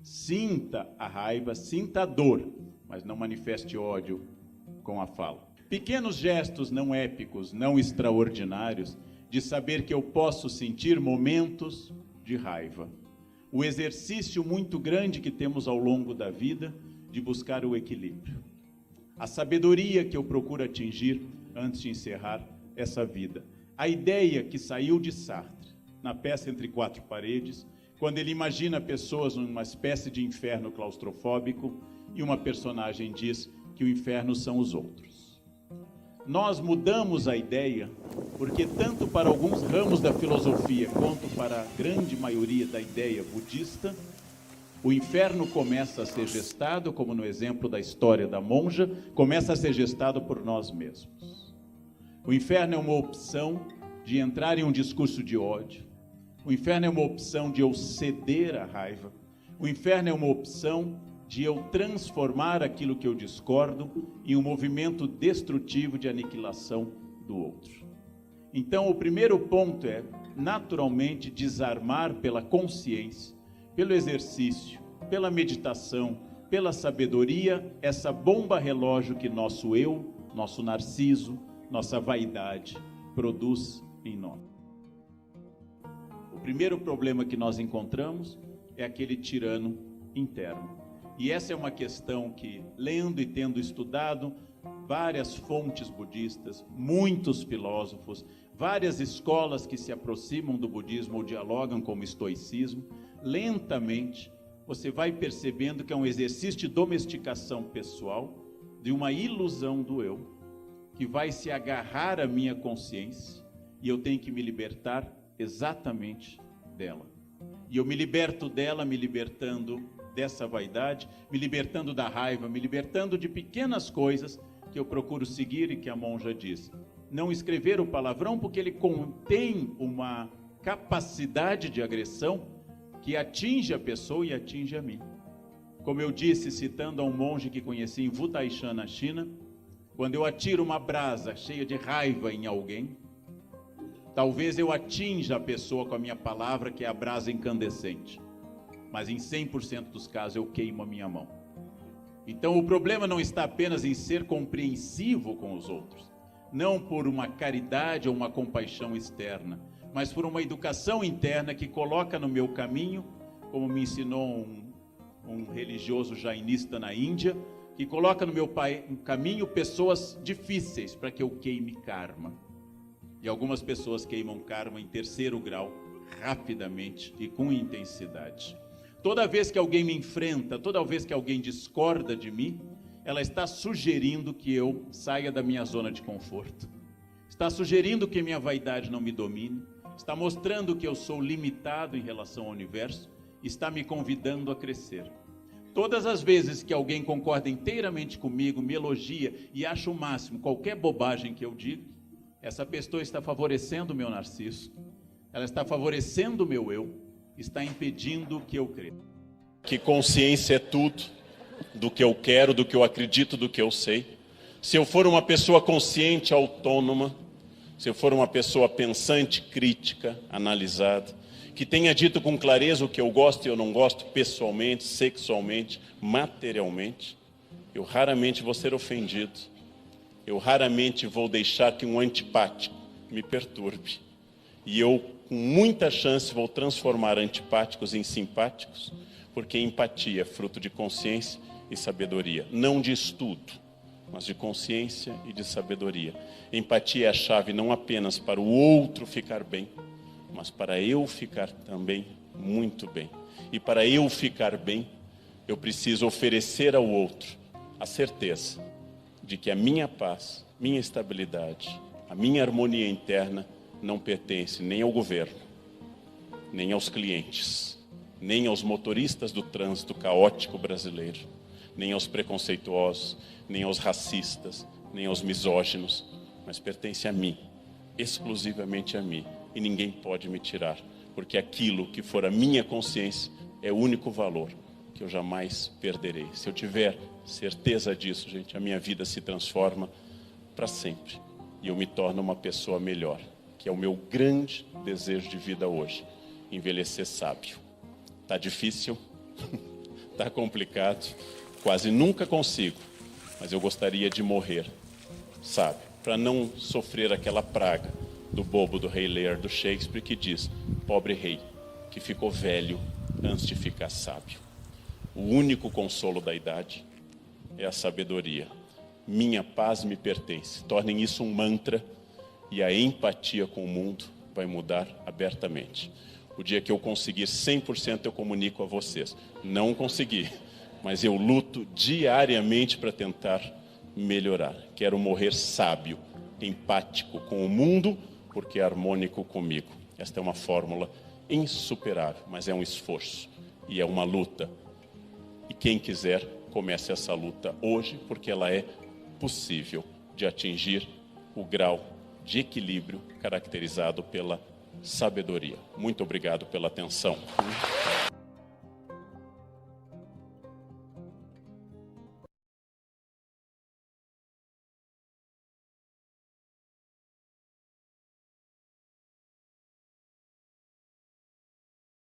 Sinta a raiva, sinta a dor, mas não manifeste ódio com a fala. Pequenos gestos não épicos, não extraordinários, de saber que eu posso sentir momentos de raiva. O exercício muito grande que temos ao longo da vida de buscar o equilíbrio. A sabedoria que eu procuro atingir antes de encerrar essa vida. A ideia que saiu de Sartre, na peça Entre Quatro Paredes, quando ele imagina pessoas numa espécie de inferno claustrofóbico e uma personagem diz que o inferno são os outros. Nós mudamos a ideia porque tanto para alguns ramos da filosofia quanto para a grande maioria da ideia budista, o inferno começa a ser gestado, como no exemplo da história da monja, começa a ser gestado por nós mesmos. O inferno é uma opção de entrar em um discurso de ódio. O inferno é uma opção de eu ceder à raiva. O inferno é uma opção de eu transformar aquilo que eu discordo em um movimento destrutivo de aniquilação do outro. Então, o primeiro ponto é, naturalmente, desarmar pela consciência, pelo exercício, pela meditação, pela sabedoria, essa bomba relógio que nosso eu, nosso narciso, nossa vaidade produz em nós. O primeiro problema que nós encontramos é aquele tirano interno. E essa é uma questão que, lendo e tendo estudado várias fontes budistas, muitos filósofos, várias escolas que se aproximam do budismo ou dialogam com o estoicismo, lentamente você vai percebendo que é um exercício de domesticação pessoal, de uma ilusão do eu, que vai se agarrar à minha consciência e eu tenho que me libertar exatamente dela. E eu me liberto dela, me libertando dessa vaidade, me libertando da raiva, me libertando de pequenas coisas que eu procuro seguir e que a monja diz. Não escrever o palavrão porque ele contém uma capacidade de agressão que atinge a pessoa e atinge a mim. Como eu disse, citando a um monge que conheci em Wutaishan, na China, quando eu atiro uma brasa cheia de raiva em alguém, talvez eu atinja a pessoa com a minha palavra, que é a brasa incandescente. Mas em 100% dos casos eu queimo a minha mão. Então o problema não está apenas em ser compreensivo com os outros, não por uma caridade ou uma compaixão externa, mas por uma educação interna que coloca no meu caminho, como me ensinou um religioso jainista na Índia, que coloca no meu caminho pessoas difíceis para que eu queime karma. E algumas pessoas queimam karma em 3º grau, rapidamente e com intensidade. Toda vez que alguém me enfrenta, toda vez que alguém discorda de mim, ela está sugerindo que eu saia da minha zona de conforto. Está sugerindo que minha vaidade não me domine. Está mostrando que eu sou limitado em relação ao universo. Está me convidando a crescer. Todas as vezes que alguém concorda inteiramente comigo, me elogia e acha o máximo qualquer bobagem que eu digo, essa pessoa está favorecendo o meu narciso. Ela está favorecendo o meu eu. Está impedindo que eu cresça. Que consciência é tudo, do que eu quero, do que eu acredito, do que eu sei. Se eu for uma pessoa consciente, autônoma, se eu for uma pessoa pensante, crítica, analisada, que tenha dito com clareza o que eu gosto e eu não gosto, pessoalmente, sexualmente, materialmente, eu raramente vou ser ofendido. Eu raramente vou deixar que um antipático me perturbe. E eu, com muita chance, vou transformar antipáticos em simpáticos, porque empatia é fruto de consciência e sabedoria. Não de estudo, mas de consciência e de sabedoria. Empatia é a chave não apenas para o outro ficar bem, mas para eu ficar também muito bem. E para eu ficar bem, eu preciso oferecer ao outro a certeza de que a minha paz, minha estabilidade, a minha harmonia interna não pertence nem ao governo, nem aos clientes, nem aos motoristas do trânsito caótico brasileiro, nem aos preconceituosos, nem aos racistas, nem aos misóginos, mas pertence a mim, exclusivamente a mim, e ninguém pode me tirar, porque aquilo que for a minha consciência é o único valor que eu jamais perderei. Se eu tiver certeza disso, gente, a minha vida se transforma para sempre, e eu me torno uma pessoa melhor, que é o meu grande desejo de vida hoje, envelhecer sábio. Tá difícil? Está complicado, quase nunca consigo, mas eu gostaria de morrer, sabe? Para não sofrer aquela praga do bobo do Rei Lear do Shakespeare que diz: pobre rei, que ficou velho antes de ficar sábio. O único consolo da idade é a sabedoria. Minha paz me pertence. Tornem isso um mantra e a empatia com o mundo vai mudar abertamente. O dia que eu conseguir 100% eu comunico a vocês. Não consegui, mas eu luto diariamente para tentar melhorar. Quero morrer sábio, empático com o mundo, porque é harmônico comigo. Esta é uma fórmula insuperável, mas é um esforço e é uma luta. E quem quiser, comece essa luta hoje, porque ela é possível de atingir o grau de equilíbrio caracterizado pela sabedoria. Muito obrigado pela atenção.